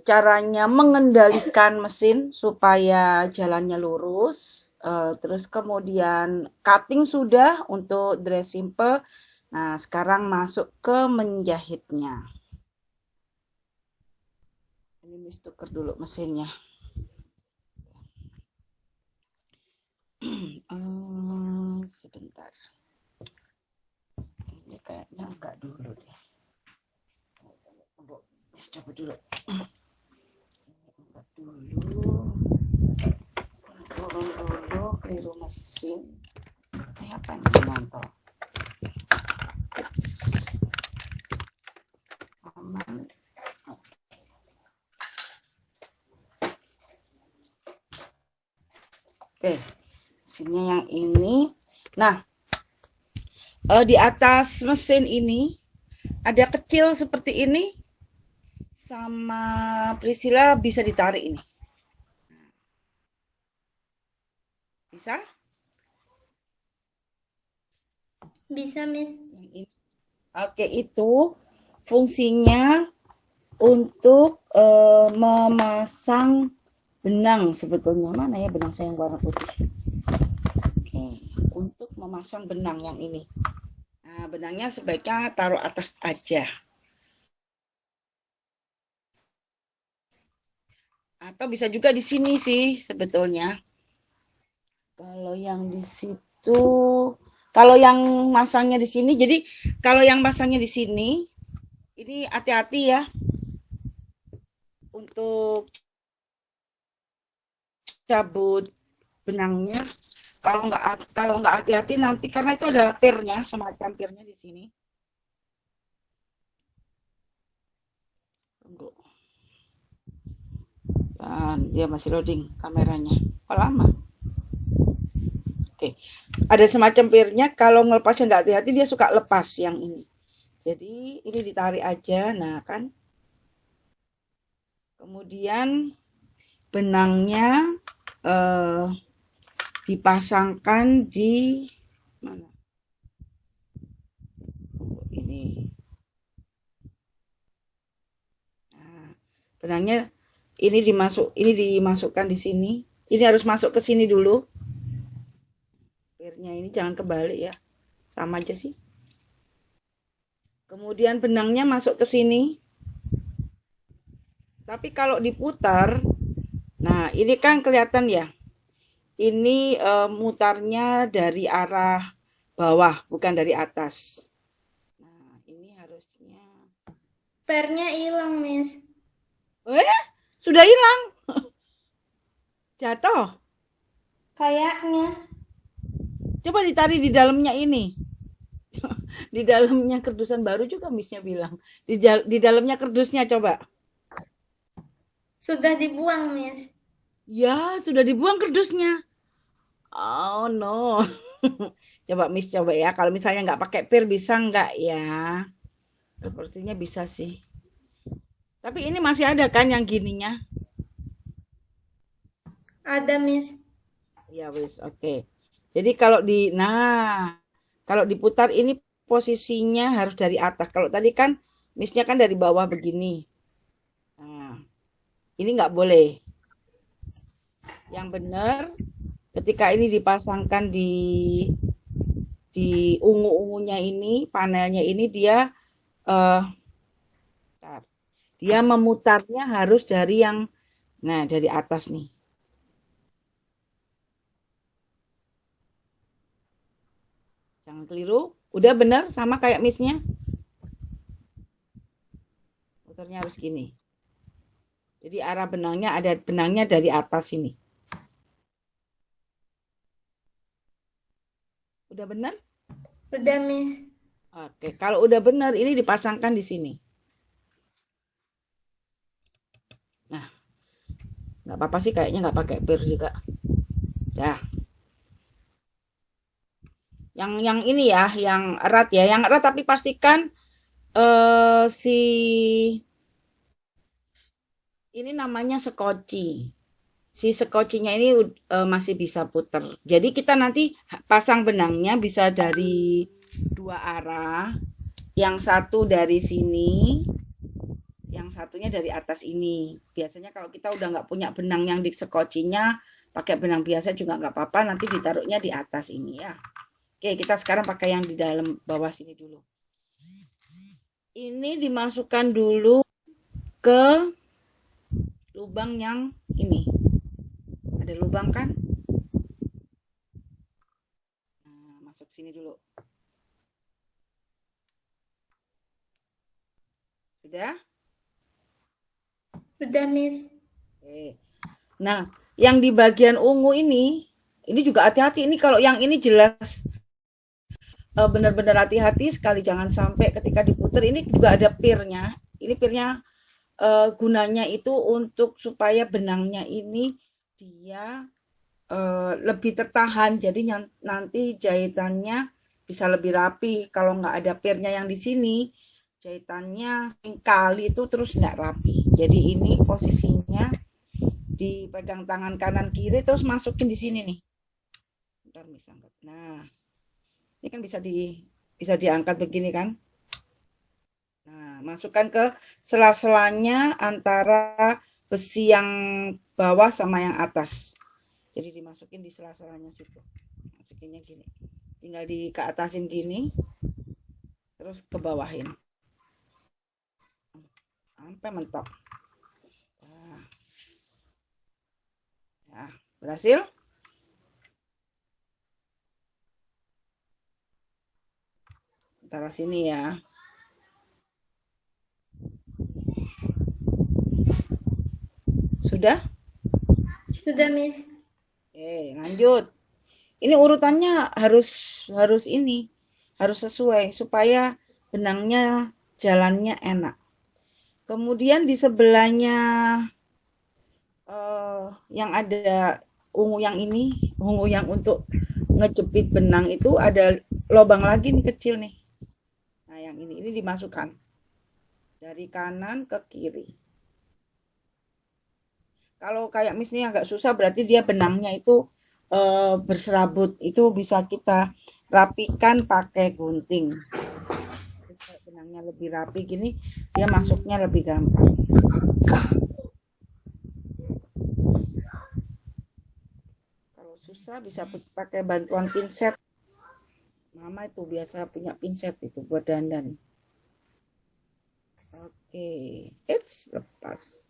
caranya mengendalikan mesin supaya jalannya lurus. Terus kemudian cutting sudah untuk dress simple. Nah, sekarang masuk ke menjahitnya. Ini Miss tuker dulu mesinnya. Sebentar. Ini kayaknya enggak dulu deh. Miss coba dulu. Enggak dulu. Turun dulu, keliru mesin. Kayak apa nih nonton? Aman. Oke, mesinnya yang ini. Nah, di atas mesin ini ada kecil seperti ini. Sama Priscilla bisa ditarik ini. Bisa? Bisa, Miss. Oke, itu fungsinya untuk memasang benang sebetulnya. Mana ya benang saya yang warna putih? Oke, untuk memasang benang yang ini. Nah, benangnya sebaiknya taruh atas aja. Atau bisa juga di sini sih sebetulnya. Kalau yang di situ, kalau yang masangnya di sini, jadi kalau yang masangnya di sini, ini hati-hati ya untuk cabut benangnya. Kalau nggak hati-hati nanti karena itu ada pirnya, semacam pirnya di sini. Tunggu. Dan dia masih loading kameranya. Kok lama? Oke, ada semacam pirnya. Kalau ngelepasnya nggak hati-hati dia suka lepas yang ini. Jadi ini ditarik aja, nah kan. Kemudian benangnya dipasangkan di mana? Ini. Nah, benangnya ini dimasukkan di sini. Ini harus masuk ke sini dulu. Pirnya ini jangan kebalik ya. Sama aja sih. Kemudian benangnya masuk ke sini. Tapi kalau diputar, nah ini kan kelihatan ya. Ini mutarnya dari arah bawah, bukan dari atas. Nah, ini harusnya. Pernya hilang, Miss. Sudah hilang. Jatuh. Kayaknya. Coba ditarik di dalamnya ini. Di dalamnya kerdusan baru juga Missnya bilang. Di dalamnya kerdusnya coba. Sudah dibuang, Miss. Ya, sudah dibuang kerdusnya. Oh no. Coba Miss coba ya. Kalau misalnya nggak pakai pir bisa nggak ya? Sepertinya bisa sih. Tapi ini masih ada kan yang gininya? Ada, Miss. Ya wis, oke. Jadi kalau diputar ini posisinya harus dari atas. Kalau tadi kan Missnya kan dari bawah begini. Nah, ini nggak boleh. Yang benar ketika ini dipasangkan di ungu-ungunya ini, panelnya ini eh, dia memutarnya harus dari dari atas nih. Jangan keliru. Udah benar sama kayak Missnya. Putarnya harus gini. Jadi arah benangnya dari atas ini. Udah benar? Udah, Miss. Oke, kalau udah benar ini dipasangkan di sini. Nah, nggak apa-apa sih kayaknya nggak pakai pir juga. Dah. Yang ini ya, yang erat ya, yang erat tapi pastikan ini namanya sekoci. Si sekocinya ini masih bisa puter. Jadi kita nanti pasang benangnya bisa dari dua arah. Yang satu dari sini, yang yang satunya dari atas ini. Biasanya kalau kita udah nggak punya benang yang disekocinya, pakai benang biasa juga nggak apa-apa, nanti ditaruhnya di atas ini ya. Oke, kita sekarang pakai yang di dalam bawah sini dulu. Ini dimasukkan dulu ke lubang yang ini. Ada lubang kan? Nah, masuk sini dulu. Sudah? Sudah, Miss. Oke. Nah, yang di bagian ungu ini juga hati-hati. Ini kalau yang ini jelas benar-benar hati-hati sekali, jangan sampai ketika diputer ini juga ada pirnya. Ini pirnya gunanya itu untuk supaya benangnya ini dia lebih tertahan. Jadi nanti jahitannya bisa lebih rapi. Kalau nggak ada pirnya yang di sini, jahitannya kali itu terus nggak rapi. Jadi ini posisinya dipegang tangan kanan kiri terus masukin di sini nih. Bentar Miss angkat. Nah, ini kan bisa diangkat begini kan? Nah, masukkan ke sela-selanya antara besi yang bawah sama yang atas. Jadi dimasukin di sela-selanya situ. Masukinnya gini. Tinggal ke atasin gini. Terus ke bawahin. Sampai mentok. Nah, berhasil? Taruh sini ya. Sudah? Sudah, Miss. Oke, lanjut. Ini urutannya harus ini, harus sesuai supaya benangnya jalannya enak. Kemudian di sebelahnya yang ada ungu yang ini, ungu yang untuk ngejepit benang itu ada lubang lagi nih kecil nih. Nah, yang ini dimasukkan dari kanan ke kiri. Kalau kayak misalnya agak susah berarti dia benangnya itu berserabut. Itu bisa kita rapikan pakai gunting. Supaya benangnya lebih rapi gini, dia masuknya lebih gampang. Kalau susah bisa pakai bantuan pinset. Mama itu biasa punya pinset itu buat dandan. Oke, lepas.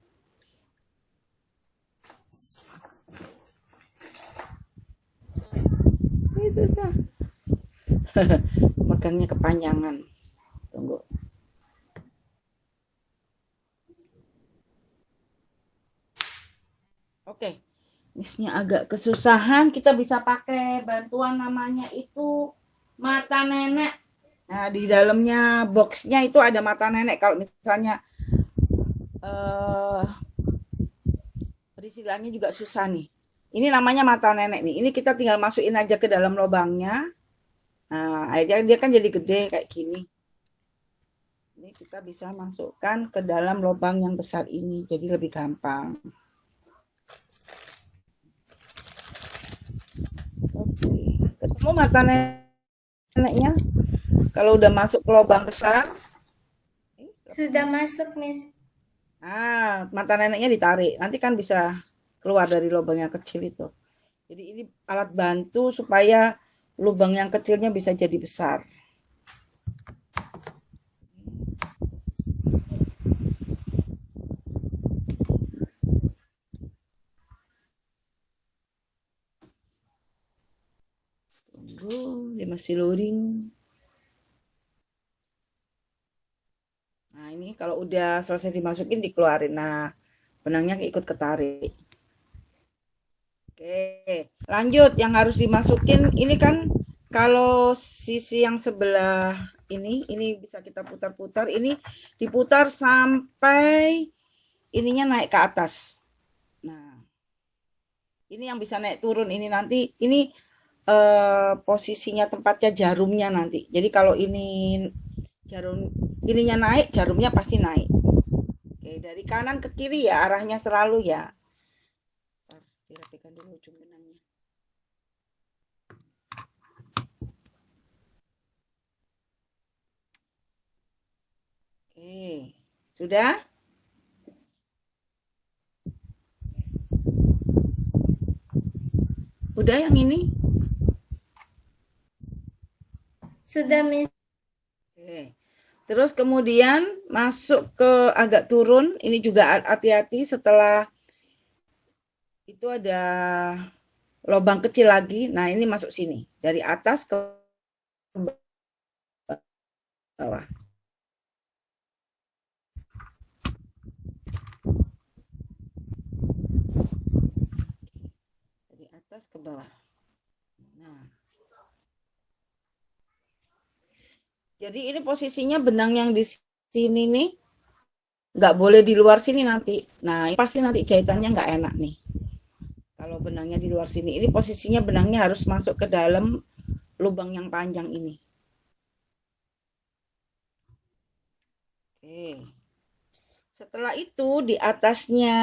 Ini susah. Megangnya kepanjangan. Tunggu. Oke. Missnya agak kesusahan, kita bisa pakai bantuan namanya itu mata nenek. Nah, di dalamnya boxnya itu ada mata nenek. Kalau misalnya perisilanya juga susah nih. Ini namanya mata nenek nih. Ini kita tinggal masukin aja ke dalam lubangnya. Nah, akhirnya dia kan jadi gede kayak gini. Ini kita bisa masukkan ke dalam lubang yang besar ini. Jadi lebih gampang. Oke. Ketemu mata neneknya? Kalau udah masuk ke lubang besar. Sudah masuk, Miss. Nah, mata neneknya ditarik. Nanti kan bisa keluar dari lubang yang kecil itu. Jadi ini alat bantu supaya lubang yang kecilnya bisa jadi besar. Tunggu, dia masih loading. Nah, ini kalau udah selesai dimasukin dikeluarin. Nah, benangnya ikut ketarik. Oke, lanjut yang harus dimasukin ini kan kalau sisi yang sebelah ini bisa kita putar-putar. Ini diputar sampai ininya naik ke atas. Nah, ini yang bisa naik turun. Ini nanti ini posisinya tempatnya jarumnya nanti. Jadi kalau ini jarum ininya naik, jarumnya pasti naik. Oke, dari kanan ke kiri ya arahnya selalu ya. Dirapikan dulu ujung benangnya. Oke, sudah? Udah yang ini? Sudah, Miss. Oke. Terus kemudian masuk ke agak turun. Ini juga hati-hati setelah itu ada lubang kecil lagi. Nah, ini masuk sini. Dari atas ke bawah. Dari atas ke bawah. Nah. Jadi ini posisinya benang yang di sini nih. Nggak boleh di luar sini nanti. Nah, pasti nanti jahitannya nggak enak nih. Kalau benangnya di luar sini. Ini posisinya benangnya harus masuk ke dalam lubang yang panjang ini. Oke. Setelah itu di atasnya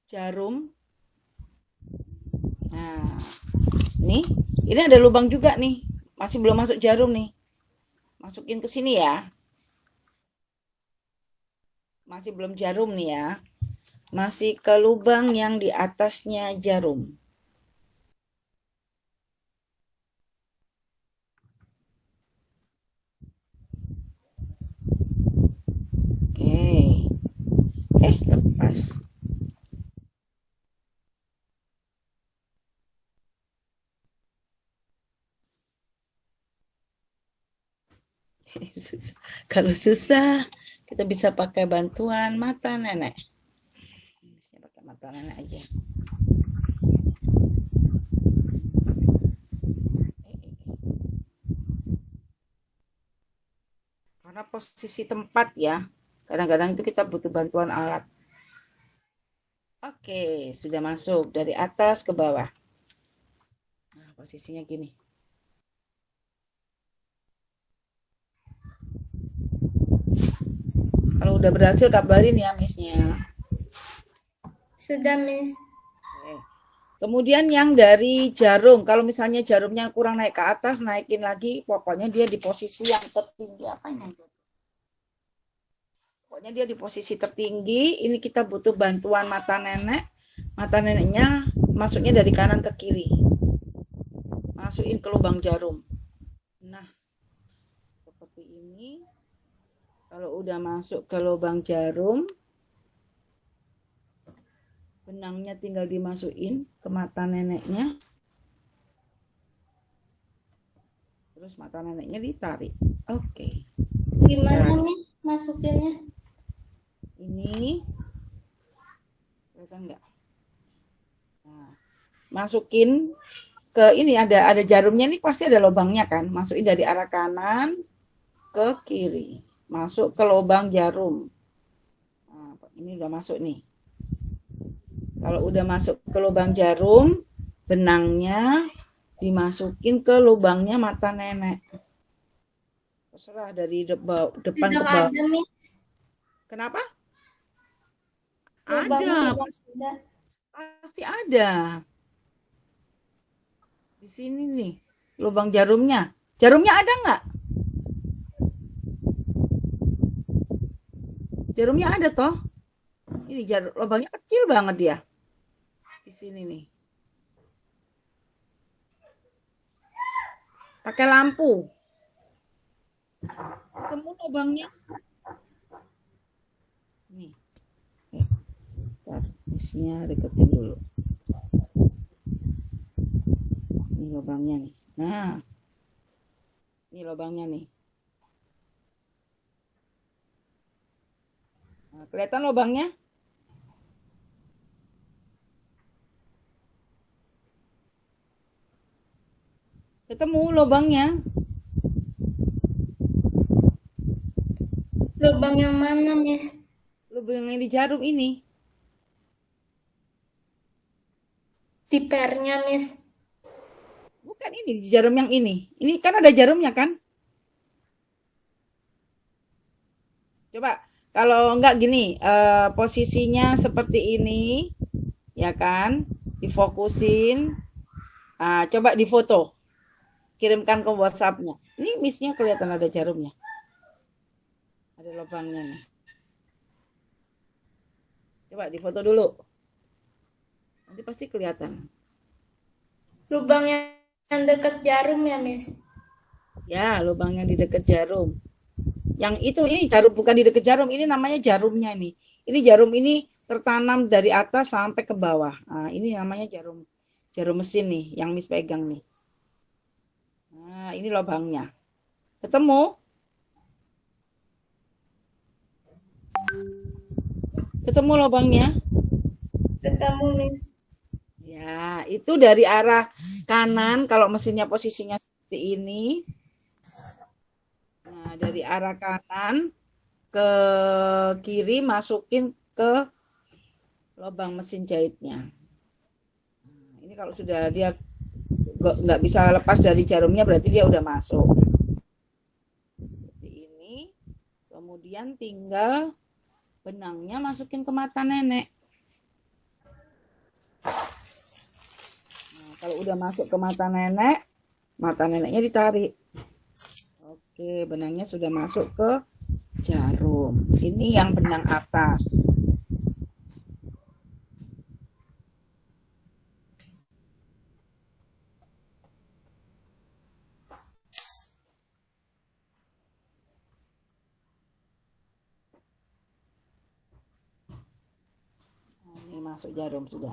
jarum. Nah, ini ada lubang juga nih. Masih belum masuk jarum nih. Masukin ke sini ya. Masih belum jarum nih ya. Masih ke lubang yang di atasnya jarum. Oke. Lepas. Susah. Kalau susah, kita bisa pakai bantuan mata nenek. Bisa pakai mata nenek aja. Karena posisi tempat ya, kadang-kadang itu kita butuh bantuan alat. Oke, sudah masuk dari atas ke bawah. Nah, posisinya gini. Kalau udah berhasil kabarin ya Miss-nya. Sudah, Miss. Oke. Kemudian yang dari jarum, kalau misalnya jarumnya kurang naik ke atas, naikin lagi, pokoknya dia di posisi yang tertinggi. Apanya itu? Pokoknya dia di posisi tertinggi, ini kita butuh bantuan mata nenek. Mata neneknya masuknya dari kanan ke kiri. Masukin ke lubang jarum. Nah, seperti ini. Kalau udah masuk ke lubang jarum, benangnya tinggal dimasukin ke mata neneknya. Terus mata neneknya ditarik. Oke. Gimana, Miss, masukinnya? Ini kelihatan nggak? Nah, masukin ke ini ada jarumnya nih, pasti ada lubangnya kan. Masukin dari arah kanan ke kiri. Masuk ke lubang jarum. Nah, ini udah masuk nih. Kalau udah masuk ke lubang jarum, benangnya dimasukin ke lubangnya mata nenek. Terserah dari depan ke Tidak bawah. ada, Miss. Kenapa? Lubangnya Ada, tidak ada. pasti ada. Di sini nih, lubang jarumnya. Jarumnya ada nggak? Jarumnya ada toh. Ini lubangnya kecil banget dia. Di sini nih. Pakai lampu. Ketemu lubangnya. Nih. Ntar, misnya deketin dulu. Ini lubangnya nih. Nah. Ini lubangnya nih. Nah, kelihatan lubangnya? Ketemu lubangnya. Lubang yang mana, Miss? Lubang yang di jarum ini. Di pernya, Miss. Bukan ini, di jarum yang ini. Ini kan ada jarumnya kan? Coba, kalau enggak gini, posisinya seperti ini, ya kan? Difokusin. Nah, coba difoto. Kirimkan ke WhatsApp-nya. Ini misnya kelihatan ada jarumnya. Ada lubangnya nih. Coba difoto dulu. Nanti pasti kelihatan. Lubang yang dekat jarum ya, Miss? Ya, lubang yang di dekat jarum. Yang itu ini jarum bukan di dekat jarum, ini namanya jarumnya nih. Ini jarum ini tertanam dari atas sampai ke bawah. Nah, ini namanya jarum mesin nih yang Miss pegang nih. Nah, ini lubangnya. Ketemu? Ketemu lubangnya? Ketemu, Miss. Ya, itu dari arah kanan kalau mesinnya posisinya seperti ini. Nah, dari arah kanan ke kiri masukin ke lubang mesin jahitnya. Ini kalau sudah dia nggak bisa lepas dari jarumnya berarti dia udah masuk. Seperti ini. Kemudian tinggal benangnya masukin ke mata nenek. Nah, kalau udah masuk ke mata neneknya ditarik. Oke, benangnya sudah masuk ke jarum. Ini yang benang atas. Nah, ini masuk jarum sudah.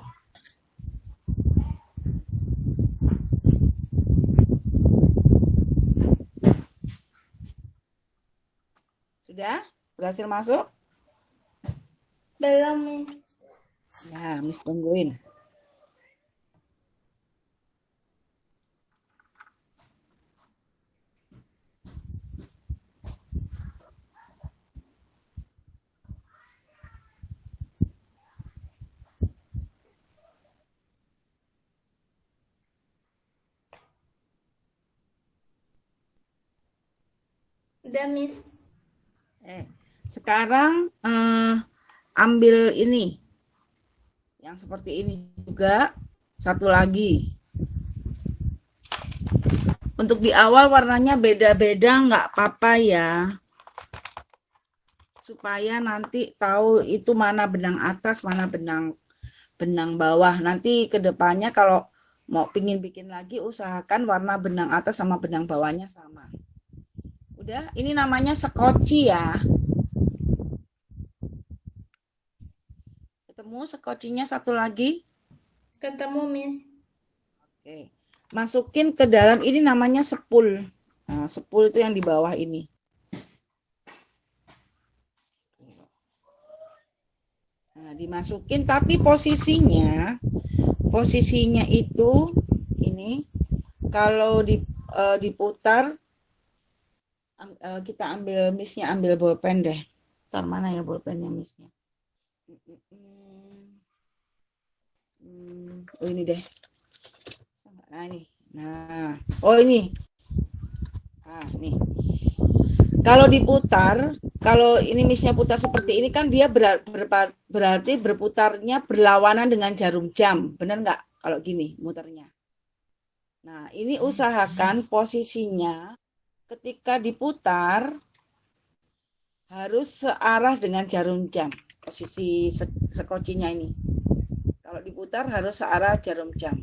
Sudah? Berhasil masuk? Belum, Miss. Ya, Miss tungguin. Udah, Miss. Sekarang ambil ini. Yang seperti ini juga. Satu lagi. Untuk di awal warnanya beda-beda nggak apa-apa ya. Supaya nanti tahu itu mana benang atas, mana benang bawah. Nanti ke depannya kalau mau pingin bikin lagi usahakan warna benang atas sama benang bawahnya sama. Udah, ini namanya sekoci ya. Ketemu sekocinya satu lagi? Ketemu, Miss. Oke. Masukin ke dalam ini namanya sepul. Nah, sepul itu yang di bawah ini. Nah, dimasukin tapi posisinya itu ini kalau diputar kita ambil misnya, ambil bolpen deh. Ntar mana ya bolpennya misnya? Oh ini deh. Nah ini. Nah, oh ini. Ah, nih. Kalau diputar, kalau ini misnya putar seperti ini kan dia berarti berputarnya berlawanan dengan jarum jam. Benar nggak kalau gini muternya? Nah, ini usahakan posisinya ketika diputar harus searah dengan jarum jam. Posisi sekocinya ini. Kalau diputar harus searah jarum jam.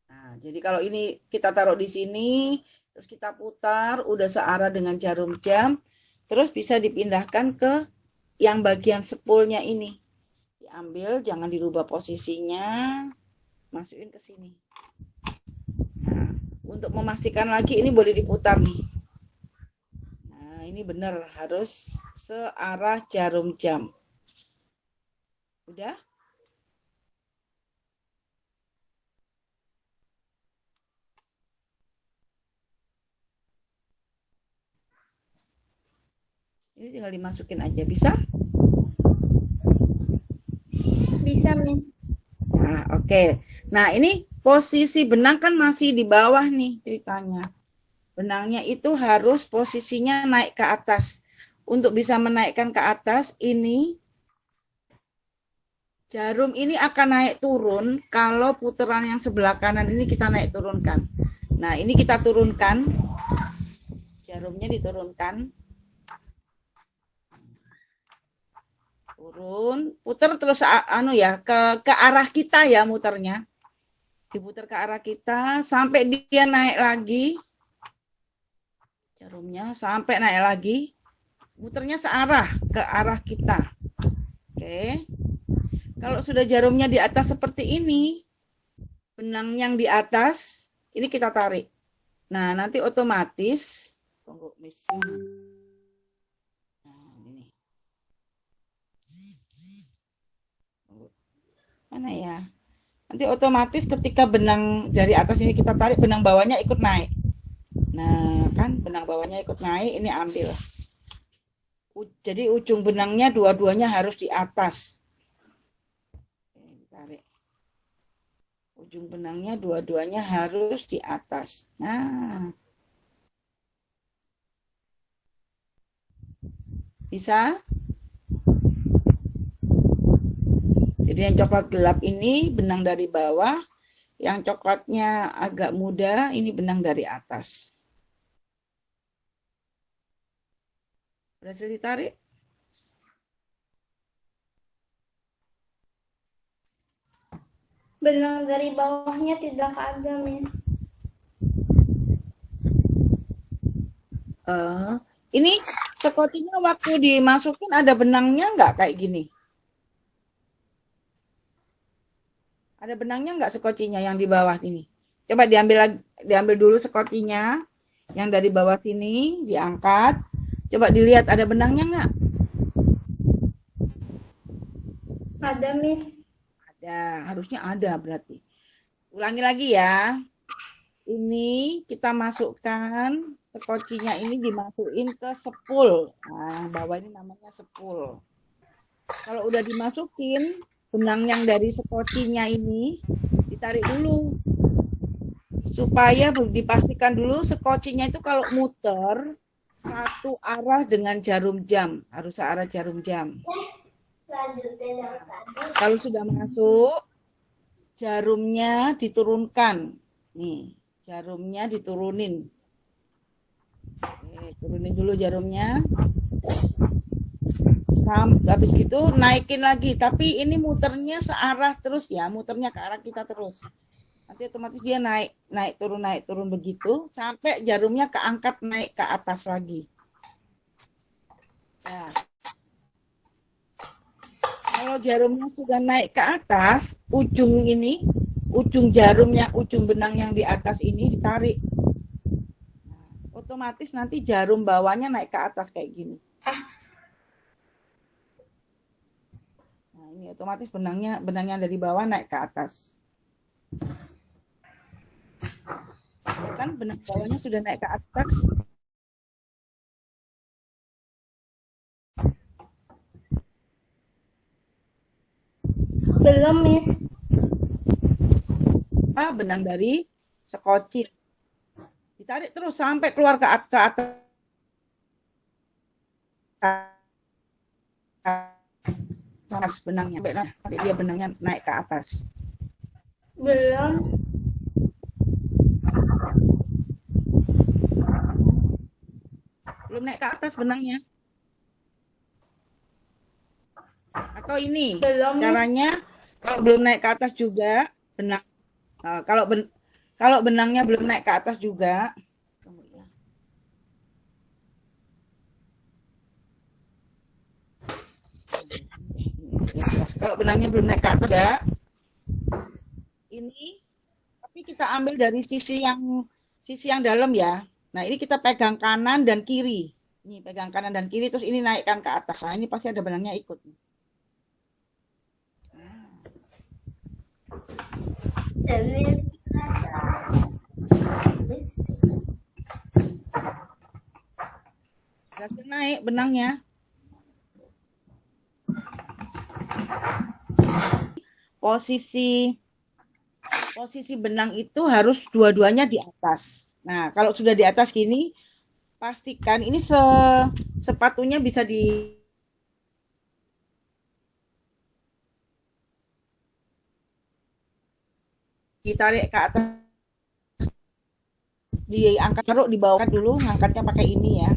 Nah, jadi kalau ini kita taruh di sini, terus kita putar, udah searah dengan jarum jam, terus bisa dipindahkan ke yang bagian sepulnya ini. Diambil, jangan dirubah posisinya, masukin ke sini. Nah, untuk memastikan lagi ini boleh diputar nih. Nah, ini benar harus searah jarum jam. Udah? Ini tinggal dimasukin aja, bisa? Bisa, Miss. Nah, oke. Nah, ini posisi benang kan masih di bawah nih ceritanya. Benangnya itu harus posisinya naik ke atas. Untuk bisa menaikkan ke atas, ini jarum ini akan naik turun kalau putaran yang sebelah kanan ini kita naik turunkan. Nah, ini kita turunkan. Jarumnya diturunkan. turun, putar terus ke arah kita ya muternya. Diputar ke arah kita sampai dia naik lagi. Jarumnya sampai naik lagi. Muternya searah ke arah kita. Oke. Kalau sudah jarumnya di atas seperti ini, benang yang di atas, ini kita tarik. Nah, nanti otomatis, tunggu, Miss. Nah, ini. Mana ya? Nanti otomatis ketika benang dari atas ini kita tarik, benang bawahnya ikut naik. Nah, kan benang bawahnya ikut naik, ini ambil. Jadi ujung benangnya dua-duanya harus di atas. Tarik. Ujung benangnya dua-duanya harus di atas. Nah, bisa? Jadi yang coklat gelap ini benang dari bawah, yang coklatnya agak muda ini benang dari atas. Berhasil ditarik? Benang dari bawahnya tidak ada, Miss. Ini sekotinya waktu dimasukin ada benangnya nggak kayak gini? Ada benangnya nggak sekotinya yang di bawah ini? Coba diambil dulu sekotinya yang dari bawah sini, diangkat. Coba dilihat ada benangnya nggak? Ada, Miss. Ada, harusnya ada berarti. Ulangi lagi ya. Ini kita masukkan sekocinya ini dimasukin ke sepul. Nah, bawah ini namanya sepul. Kalau udah dimasukin, benang yang dari sekocinya ini ditarik dulu. Supaya dipastikan dulu sekocinya itu kalau muter satu arah dengan jarum jam, harus searah jarum jam. Kalau sudah masuk, jarumnya diturunkan. Nih, jarumnya diturunin. Oke, turunin dulu jarumnya. Habis gitu naikin lagi, tapi ini muternya searah terus ya, muternya ke arah kita terus. Nanti otomatis dia naik turun begitu sampai jarumnya keangkat naik ke atas lagi. Nah, kalau jarumnya sudah naik ke atas, ujung jarumnya, ujung benang yang di atas ini ditarik. Nah, otomatis nanti jarum bawahnya naik ke atas kayak gini. Nah, ini otomatis benangnya dari bawah naik ke atas. Kan benang bawahnya sudah naik ke atas. Belum, Miss. Benang dari sekoci. Ditarik terus sampai keluar ke atas. Benangnya sampai dia benangnya naik ke atas. Belum. Belum naik ke atas benangnya. Atau ini Belum. caranya, kalau belum naik ke atas juga benang. Kalau benangnya belum naik ke atas juga, kalau benangnya belum naik ke atas ya, ini tapi kita ambil dari sisi yang dalam ya. Nah, ini kita pegang kanan dan kiri. Ini pegang kanan dan kiri, terus ini naikkan ke atas. Nah, ini pasti ada benangnya ikut. Berhasil naik benangnya. Posisi benang itu harus dua-duanya di atas. Nah, kalau sudah di atas gini, pastikan ini sepatunya bisa ditarik ke atas, diangkat, taruh di bawah dulu, ngangkatnya pakai ini ya.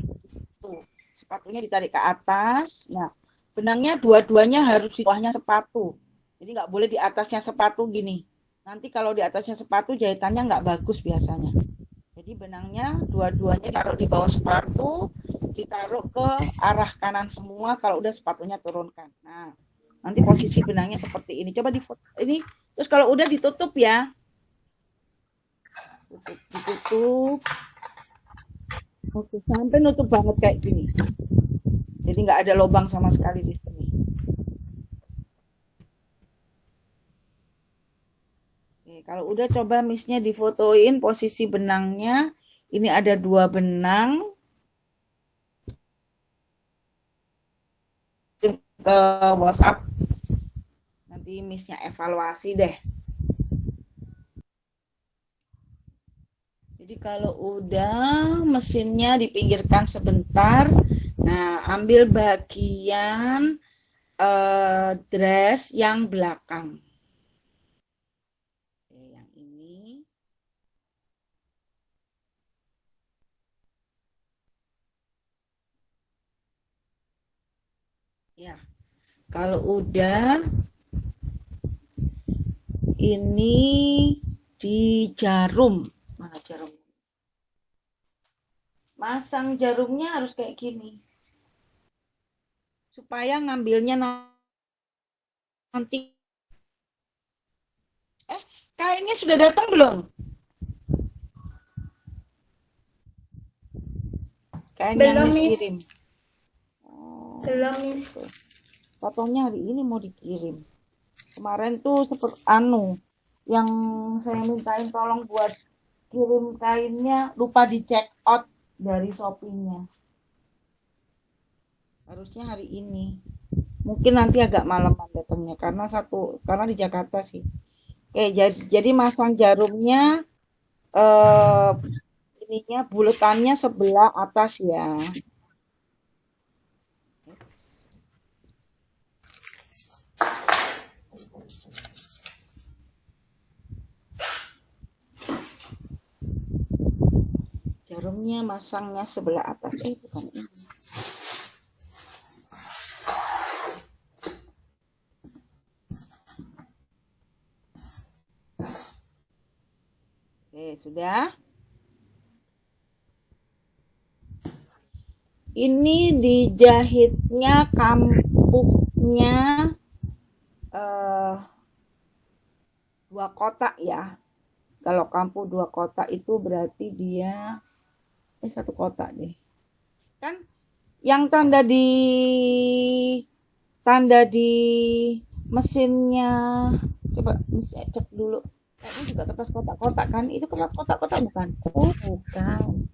Tuh, sepatunya ditarik ke atas. Nah, benangnya dua-duanya harus di bawahnya sepatu. Jadi nggak boleh di atasnya sepatu gini. Nanti kalau di atasnya sepatu jahitannya nggak bagus biasanya. Jadi benangnya dua-duanya taruh di bawah sepatu, ditaruh ke arah kanan semua kalau udah sepatunya turunkan. Nah, nanti posisi benangnya seperti ini. Coba ini, terus kalau udah ditutup ya. Ditutup. Oke, sampai nutup banget kayak gini. Jadi nggak ada lubang sama sekali di sini. Oke, kalau udah coba Missnya difotoin posisi benangnya. Ini ada 2 benang. Ke WhatsApp. Nanti Missnya evaluasi deh. Jadi kalau udah mesinnya dipinggirkan sebentar. Nah, ambil bagian dress yang belakang. Oke, yang ini. Ya, kalau udah ini di jarum. Mana jarum? Masang jarumnya harus kayak gini. Supaya ngambilnya nanti. Kainnya sudah datang belum? Kain yang Belum, Miss Miss. kirim. Belum, Miss. Fotonya hari ini mau dikirim. Kemarin tuh seperti yang saya mintain tolong buat kirim kainnya lupa di check out dari Shopee-nya. Harusnya hari ini. Mungkin nanti agak malaman datangnya karena di Jakarta sih. Jadi masang jarumnya ininya buletannya sebelah atas ya. Jarumnya masangnya sebelah atas. Bukan ini. Oke, sudah. Ini dijahitnya kampuknya 2 kotak ya. Kalau kampuk 2 kotak itu berarti dia 1 kotak deh. Kan yang tanda di mesinnya, coba bisa cek dulu. Ini juga kertas kotak-kotak kan? Itu kertas kotak-kotak bukan? Oh, bukan.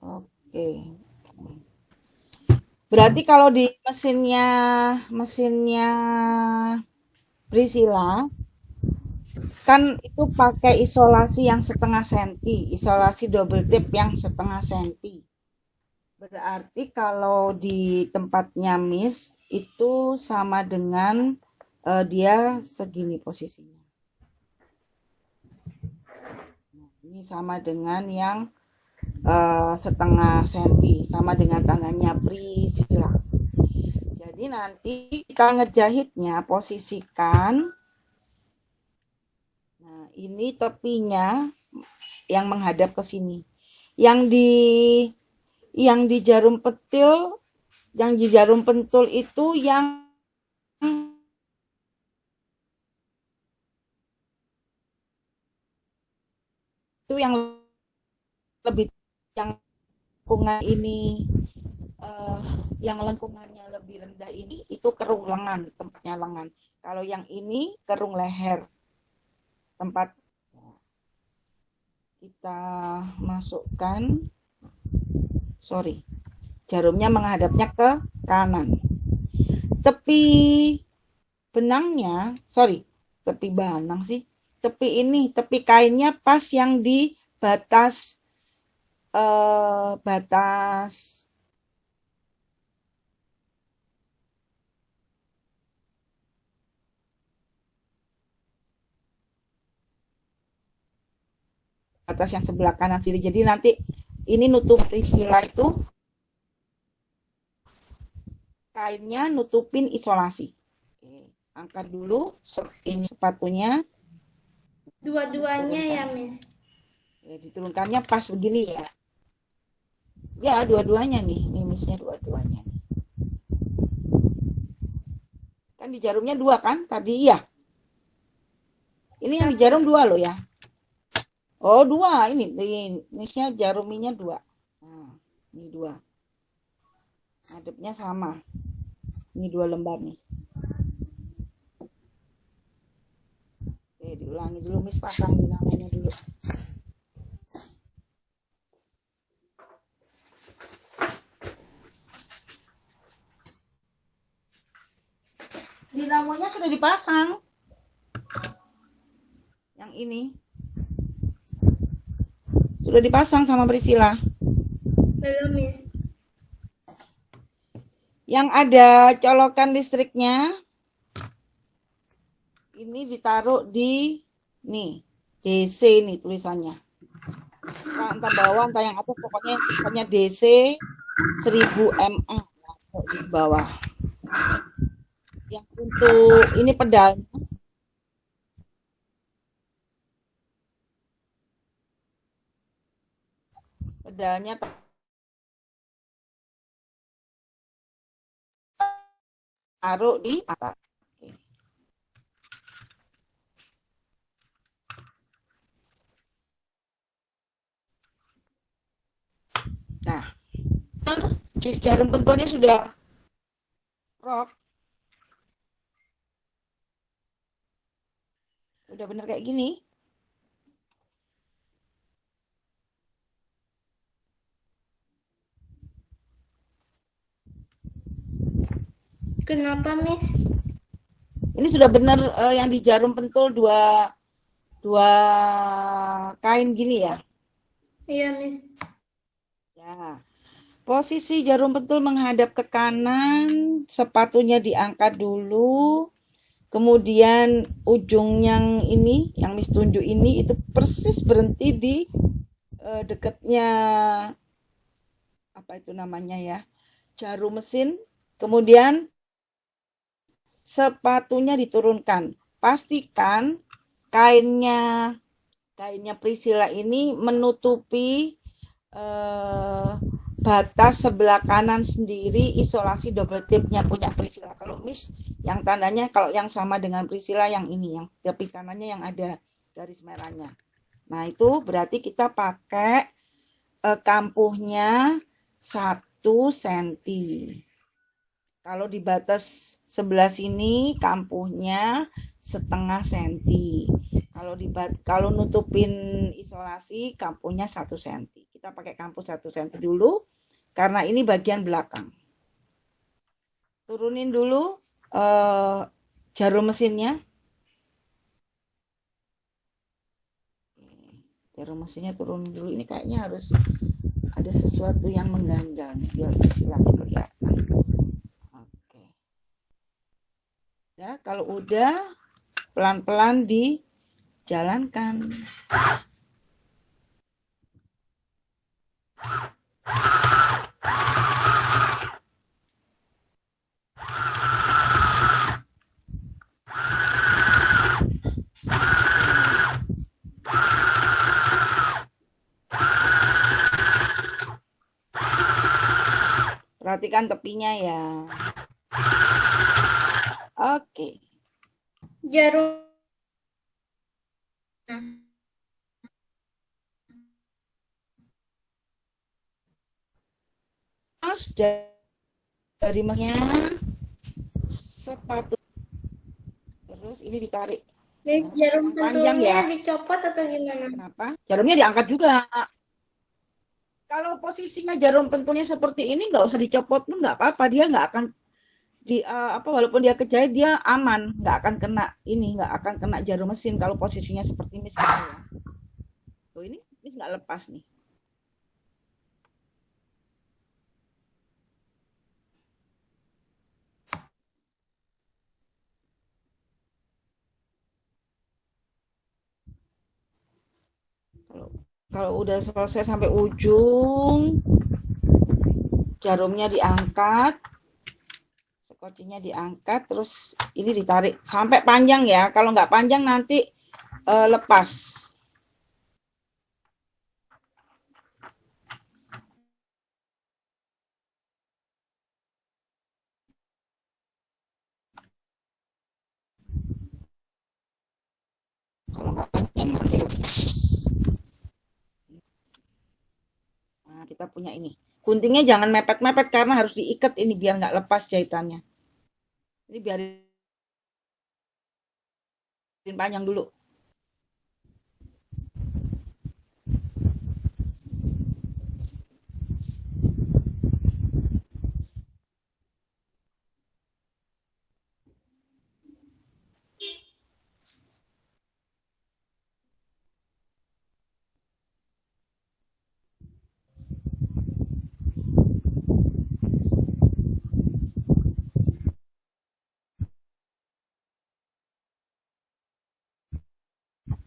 Oke. Berarti kalau di mesinnya Priscilla kan itu pakai isolasi yang setengah senti, isolasi double tip yang setengah senti. Berarti kalau di tempatnya Miss itu sama dengan dia segini posisinya. Ini sama dengan yang setengah senti, sama dengan tandanya Priscilla. Jadi nanti kita ngejahitnya posisikan. Nah, ini tepinya yang menghadap ke sini. Yang di jarum pentul itu yang lebih yang lengkungan ini yang lengkungannya lebih rendah ini itu kerung lengan, tempatnya lengan. Kalau yang ini kerung leher. Tempat kita masukkan, jarumnya menghadapnya ke kanan. Tepi benangnya, tepi benang sih. Tepi kainnya pas yang di batas batas yang sebelah kanan sini. Jadi nanti ini nutup Priscilla itu kainnya nutupin isolasi. Oke, angkat dulu ini sepatunya. Dua-duanya ya, Miss. Oke, diturunkannya pas begini ya. Ya, dua-duanya nih, minusnya dua-duanya. Kan di jarumnya dua kan? Tadi iya. Ini yang di jarum dua loh ya. Oh, dua. Ini minusnya jaruminya dua. Nah, ini dua. Ngadepnya sama. Ini dua lembar nih. Oke, diulangi dulu, Miss, pasang dinamanya dulu. Dinamonya sudah dipasang. Yang ini sudah dipasang sama Priscilla. Belum, Miss. Yang ada colokan listriknya ini ditaruh di nih DC nih tulisannya. Entah bawah entah yang atas, pokoknya DC 1000 mA di bawah. Yang untuk ini pedalnya taruh di atas. Nah, jarum pentulnya sudah rock. Udah bener kayak gini. Kenapa, Miss? Ini sudah bener yang di jarum pentul dua kain gini ya. Iya, Miss. Ya. Posisi jarum pentul menghadap ke kanan, sepatunya diangkat dulu. Kemudian ujung yang ini, yang Miss tunjuk ini itu persis berhenti di dekatnya apa itu namanya ya, jarum mesin. Kemudian sepatunya diturunkan. Pastikan kainnya Priscilla ini menutupi batas sebelah kanan sendiri isolasi double tipnya punya Priscilla. Kalau Miss yang tandanya, kalau yang sama dengan Priscilla yang ini, yang tepi kanannya yang ada garis merahnya. Nah, itu berarti kita pakai kampuhnya 1 cm. Kalau di batas sebelah sini kampuhnya setengah senti. Kalau nutupin isolasi kampuhnya 1 cm. Kita pakai kampuh 1 cm dulu karena ini bagian belakang. Turunin dulu jarum mesinnya. Jarum mesinnya turunin dulu. Ini kayaknya harus ada sesuatu yang mengganjal nih biar lagi kelihatan. Oke. Ya, kalau udah pelan-pelan dijalankan. Perhatikan tepinya ya. Oke. Jarum. Mas dari masnya sepatu. Terus ini ditarik. Miss, jarum Panjang pentulnya ya. dicopot atau gimana? Kenapa? Jarumnya diangkat juga. Kalau posisinya jarum pentulnya seperti ini nggak usah dicopot pun nggak apa-apa, dia nggak akan walaupun dia kejahit dia aman, nggak akan kena nggak akan kena jarum mesin kalau posisinya seperti ini ya. Tuh ini nggak lepas nih. Kalau Kalau udah selesai sampai ujung, jarumnya diangkat, skocinya diangkat, terus ini ditarik sampai panjang ya. Kalau nggak panjang nanti lepas. Kalau nggak panjang nanti lepas. Nah, kita punya ini. Guntingnya jangan mepet-mepet karena harus diikat ini biar nggak lepas jahitannya. Ini biarin panjang dulu.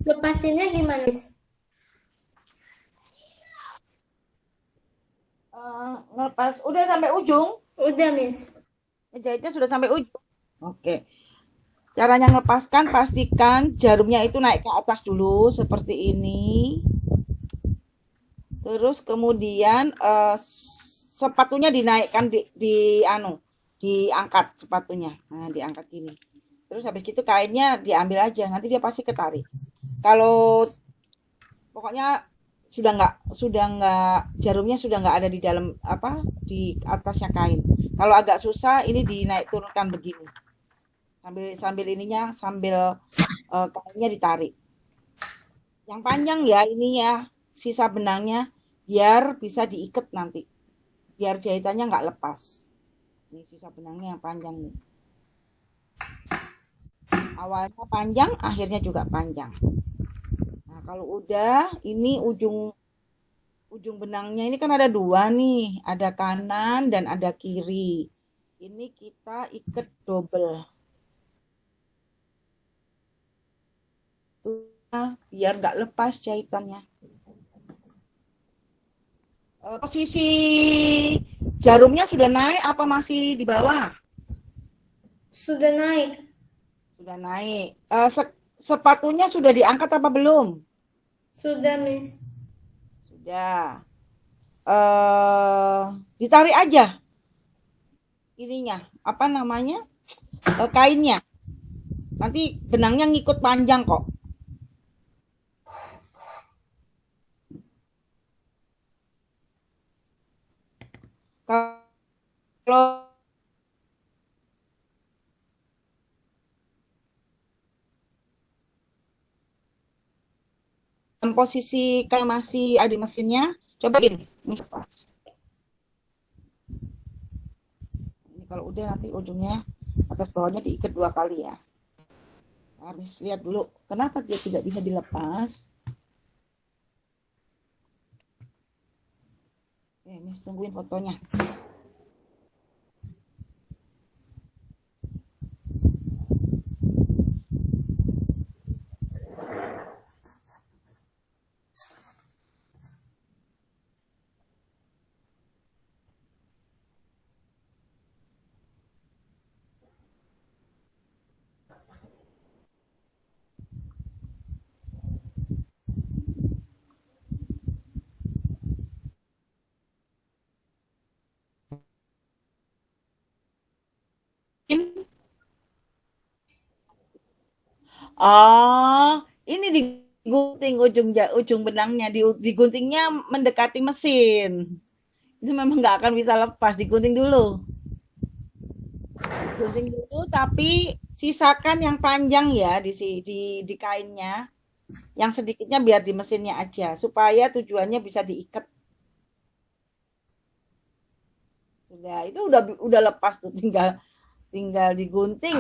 Lepasinnya gimana, Miss? Ngelepas udah sampai ujung. Udah, Miss. Jahitnya sudah sampai ujung. Oke. Caranya melepaskan, pastikan jarumnya itu naik ke atas dulu seperti ini. Terus kemudian sepatunya dinaikkan diangkat sepatunya. Nah, diangkat gini. Terus habis itu kainnya diambil aja, nanti dia pasti ketarik. Kalau pokoknya sudah nggak jarumnya sudah nggak ada di dalam apa di atasnya kain. Kalau agak susah ini dinaik turunkan begini. Sambil ininya sambil kainnya ditarik. Yang panjang ya ini ya, sisa benangnya biar bisa diikat nanti. Biar jahitannya nggak lepas. Ini sisa benangnya yang panjang nih. Awalnya panjang, akhirnya juga panjang. Nah, kalau udah, ini ujung ujung benangnya ini kan ada dua nih, ada kanan dan ada kiri. Ini kita ikat double. Tuh, biar nggak lepas jahitannya. Posisi jarumnya sudah naik apa masih di bawah? Sudah naik. Sudah naik. Sepatunya sudah diangkat apa belum? Sudah, Miss. Sudah. Ditarik aja ininya, apa namanya? Kainnya. Nanti benangnya ngikut panjang kok. Kalau posisi kayak masih ada di mesinnya, coba gini. Ini kalau udah nanti ujungnya atas bawahnya diikat 2 kali ya. Harus lihat dulu kenapa dia tidak bisa dilepas. Ini tungguin fotonya. Oh, ini digunting ujung benangnya, diguntingnya mendekati mesin. Itu memang nggak akan bisa lepas, digunting dulu. Digunting dulu, tapi sisakan yang panjang ya di kainnya. Yang sedikitnya biar di mesinnya aja, supaya tujuannya bisa diikat. Sudah, itu udah lepas tuh, tinggal tinggal digunting.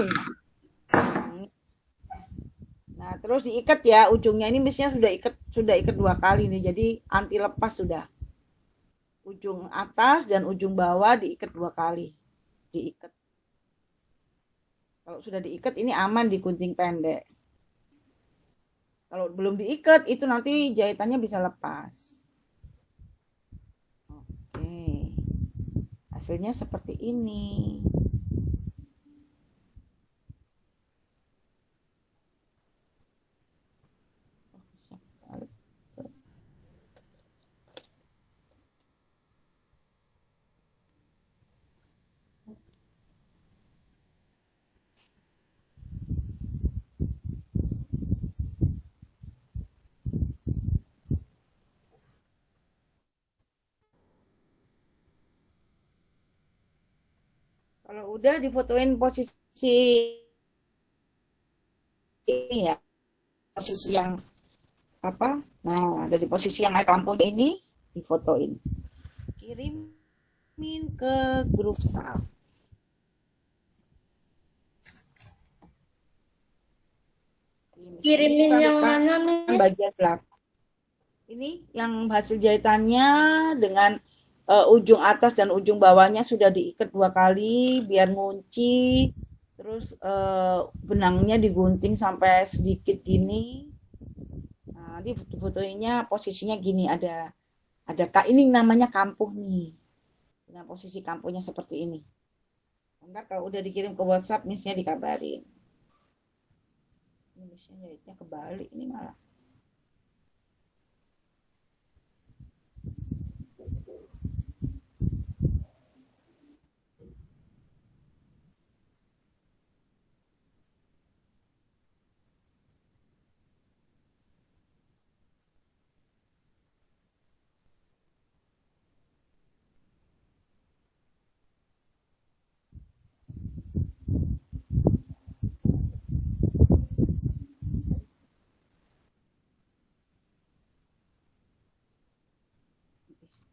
Nah, terus diikat ya ujungnya ini mesinnya sudah ikat 2 kali nih. Jadi anti lepas sudah. Ujung atas dan ujung bawah diikat 2 kali. Diikat. Kalau sudah diikat ini aman di gunting pendek. Kalau belum diikat, itu nanti jahitannya bisa lepas. Oke. Hasilnya seperti ini. Kalau udah difotoin posisi ini ya, posisi yang apa? Nah, dari posisi yang air kampung ini difotoin. Kirimin ke grup staff. Kirimin yang mana, Miss? Bagian belakang. Ini yang hasil jahitannya dengan ujung atas dan ujung bawahnya sudah diikat 2 kali biar ngunci. Terus benangnya digunting sampai sedikit gini. Nah, nanti fotonya posisinya gini, ada kak, ini namanya kampuh nih. Nah, posisi kampuhnya seperti ini. Ntar kalau udah dikirim ke WhatsApp, misalnya dikabarin. Ini misalnya jahitnya kebalik ini malah.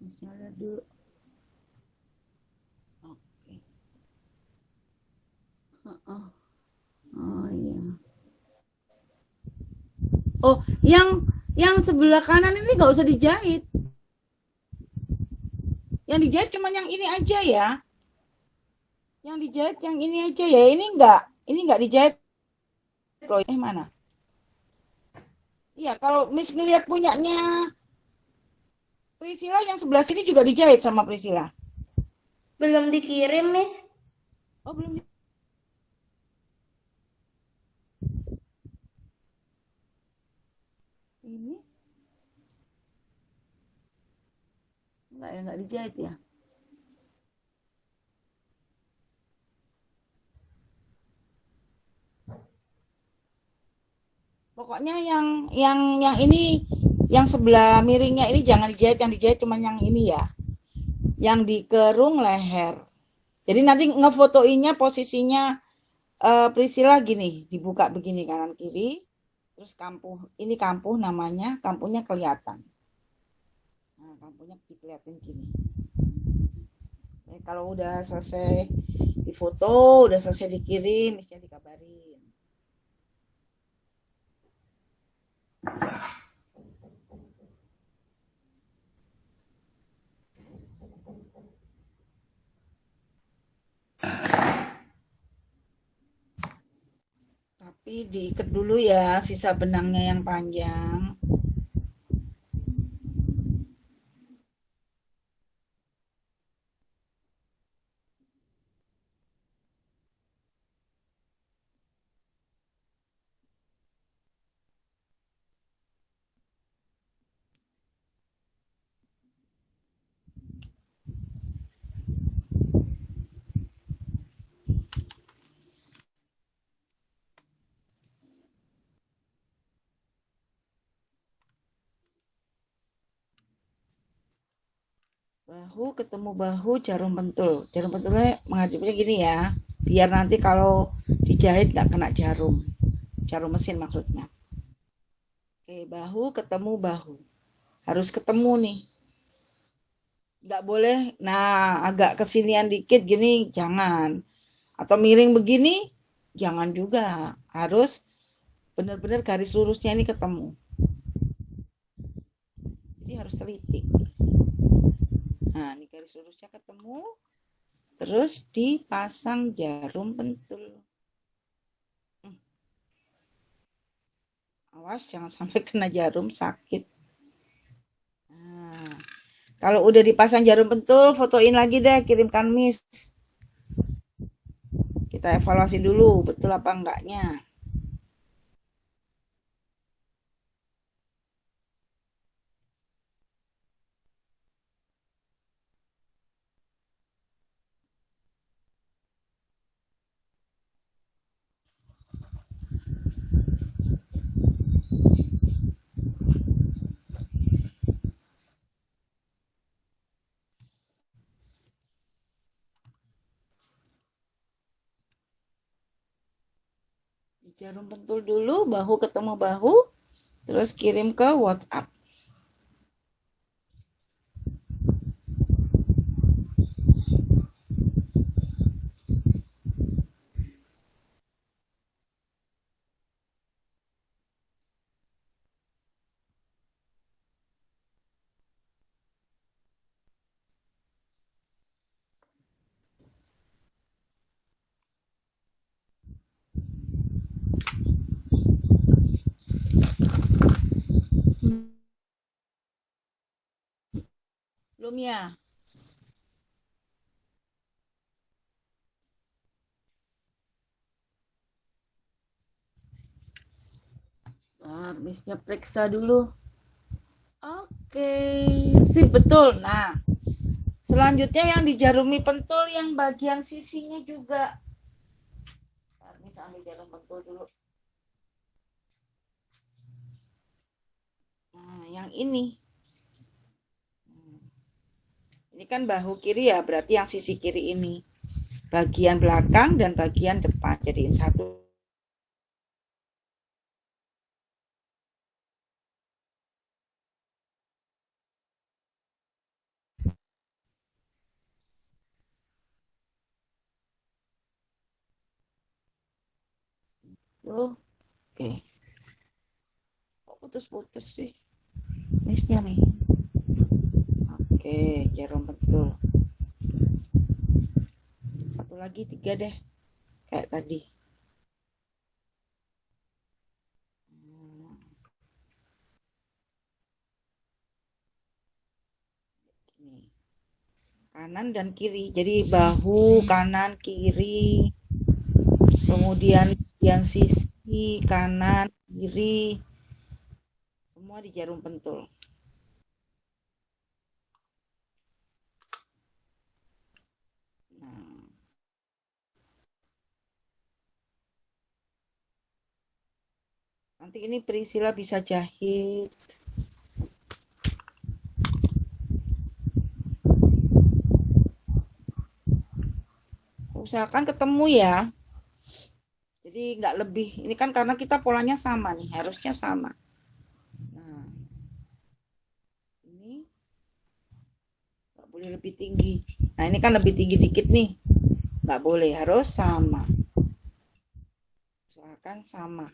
Misalnya dulu. Oke. Oh iya. Oh, yang sebelah kanan ini nggak usah dijahit. Yang dijahit cuma yang ini aja ya. Yang dijahit yang ini aja ya. Ini nggak dijahit. Mana? Iya, kalau Miss ngeliat punyanya Priscilla yang sebelah sini juga dijahit sama Priscilla. Belum dikirim, Miss. Oh, belum. Ini enggak dijahit ya. Pokoknya yang ini, yang sebelah miringnya ini jangan dijahit, yang dijahit cuma yang ini ya. Yang di kerung leher. Jadi nanti ngefotoinnya posisinya Priscilla gini, dibuka begini kanan kiri. Terus kampuh, ini kampuh namanya, kampuhnya kelihatan. Nah, kampuhnya dikelihatin gini. Kalau udah selesai difoto, udah selesai dikirim, misalnya dikabarin. Tapi diikat dulu ya sisa benangnya yang panjang. Bahu ketemu bahu, jarum pentul. Jarum pentulnya menghadapnya gini ya, biar nanti kalau dijahit nggak kena jarum. Jarum mesin maksudnya. Oke, bahu ketemu bahu. Harus ketemu nih. Nggak boleh, nah agak kesinian dikit gini, jangan. Atau miring begini, jangan juga. Harus benar-benar garis lurusnya ini ketemu. Jadi harus teliti. Nah, ini garis lurusnya ketemu, terus dipasang jarum pentul. Awas jangan sampai kena jarum sakit. Nah, kalau udah dipasang jarum pentul, fotoin lagi deh, kirimkan Miss. Kita evaluasi dulu, betul apa enggaknya. Jarum pentul dulu, bahu ketemu bahu, terus kirim ke WhatsApp. Belum ya? Missnya periksa dulu. Oke, sip betul. Nah, selanjutnya yang dijarumi pentul yang bagian sisinya juga. Miss ambil jarum pentul dulu. Nah, yang ini. Ini kan bahu kiri ya, berarti yang sisi kiri ini. Bagian belakang dan bagian depan. Jadiin satu. Tuh, oke. Kok putus-putus sih? Missnya nih. Oke, jarum pentul. Satu lagi, 3 deh. Kayak tadi. Nih. Kanan dan kiri. Jadi bahu kanan kiri. Kemudian bagian sisi kanan kiri. Semua di jarum pentul. Nah, nanti ini Priscilla bisa jahit. Usahakan ketemu ya. Jadi nggak lebih. Ini kan karena kita polanya sama nih, harusnya sama. Nah, ini nggak boleh lebih tinggi. Nah, ini kan lebih tinggi dikit nih. Nggak boleh, harus sama. Usahakan sama.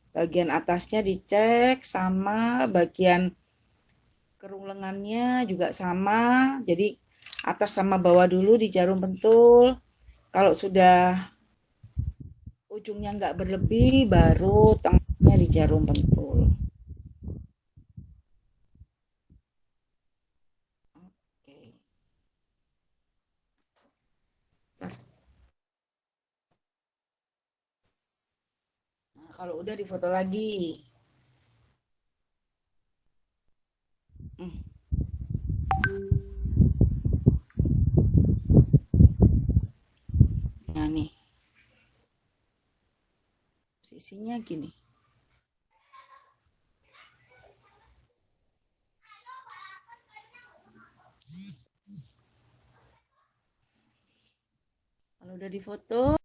Bagian atasnya dicek sama, bagian kerung lengannya juga sama. Jadi atas sama bawah dulu di jarum pentul. Kalau sudah ujungnya nggak berlebih, baru tengahnya di jarum pentul. Oke. Nah, kalau udah difoto lagi. Hmm. Nah nih, posisinya gini. Kalau udah difoto,